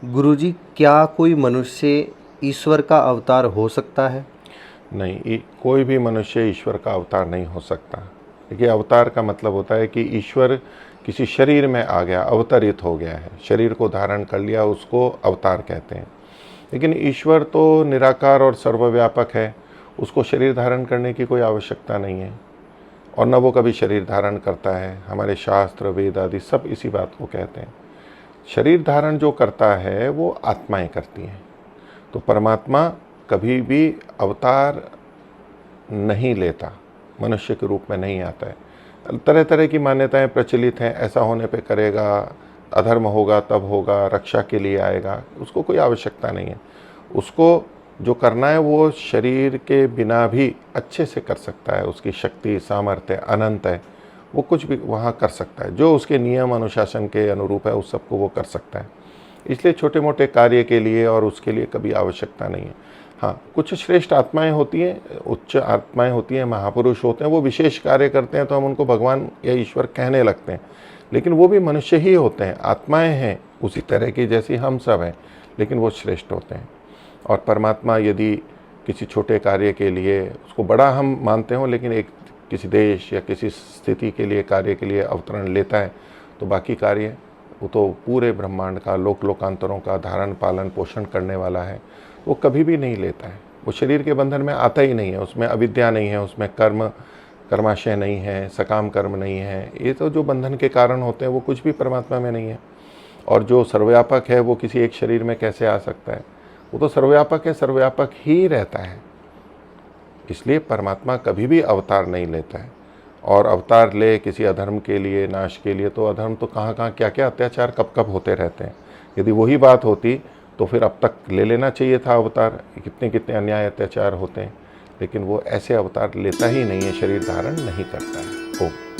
गुरुजी, क्या कोई मनुष्य ईश्वर का अवतार हो सकता है? नहीं, कोई भी मनुष्य ईश्वर का अवतार नहीं हो सकता। देखिए, अवतार का मतलब होता है कि ईश्वर किसी शरीर में आ गया, अवतरित हो गया है, शरीर को धारण कर लिया, उसको अवतार कहते हैं। लेकिन ईश्वर तो निराकार और सर्वव्यापक है, उसको शरीर धारण करने की कोई आवश्यकता नहीं है और न वो कभी शरीर धारण करता है। हमारे शास्त्र, वेद आदि सब इसी बात को कहते हैं। शरीर धारण जो करता है वो आत्माएं करती हैं। तो परमात्मा कभी भी अवतार नहीं लेता, मनुष्य के रूप में नहीं आता है। तरह तरह की मान्यताएं प्रचलित हैं, ऐसा होने पे करेगा, अधर्म होगा तब होगा, रक्षा के लिए आएगा, उसको कोई आवश्यकता नहीं है। उसको जो करना है वो शरीर के बिना भी अच्छे से कर सकता है। उसकी शक्ति, सामर्थ्य अनंत है, वो कुछ भी वहाँ कर सकता है। जो उसके नियम अनुशासन के अनुरूप है उस सबको वो कर सकता है। इसलिए छोटे मोटे कार्य के लिए और उसके लिए कभी आवश्यकता नहीं है। हाँ, कुछ श्रेष्ठ आत्माएं होती हैं, उच्च आत्माएं होती हैं, महापुरुष होते हैं, वो विशेष कार्य करते हैं तो हम उनको भगवान या ईश्वर कहने लगते हैं। लेकिन वो भी मनुष्य ही होते हैं, आत्माएं हैं उसी तरह की जैसी हम सब हैं, लेकिन वो श्रेष्ठ होते हैं। और परमात्मा यदि किसी छोटे कार्य के लिए, उसको बड़ा हम मानते हो, लेकिन एक किसी देश या किसी स्थिति के लिए, कार्य के लिए अवतरण लेता है, तो बाकी कार्य वो तो पूरे ब्रह्मांड का, लोक लोकांतरों का धारण पालन पोषण करने वाला है, वो कभी भी नहीं लेता है। वो शरीर के बंधन में आता ही नहीं है, उसमें अविद्या नहीं है, उसमें कर्माशय नहीं है, सकाम कर्म नहीं है। ये तो जो बंधन के कारण होते हैं वो कुछ भी परमात्मा में नहीं है। और जो सर्वव्यापक है वो किसी एक शरीर में कैसे आ सकता है? वो तो सर्वव्यापक है, सर्वव्यापक ही रहता है। इसलिए परमात्मा कभी भी अवतार नहीं लेता है। और अवतार ले किसी अधर्म के लिए, नाश के लिए, तो अधर्म तो कहाँ कहाँ क्या क्या अत्याचार कब कब होते रहते हैं। यदि वही बात होती तो फिर अब तक ले लेना चाहिए था अवतार। कितने कितने अन्याय अत्याचार होते हैं, लेकिन वो ऐसे अवतार लेता ही नहीं है, शरीर धारण नहीं करता है। ओम।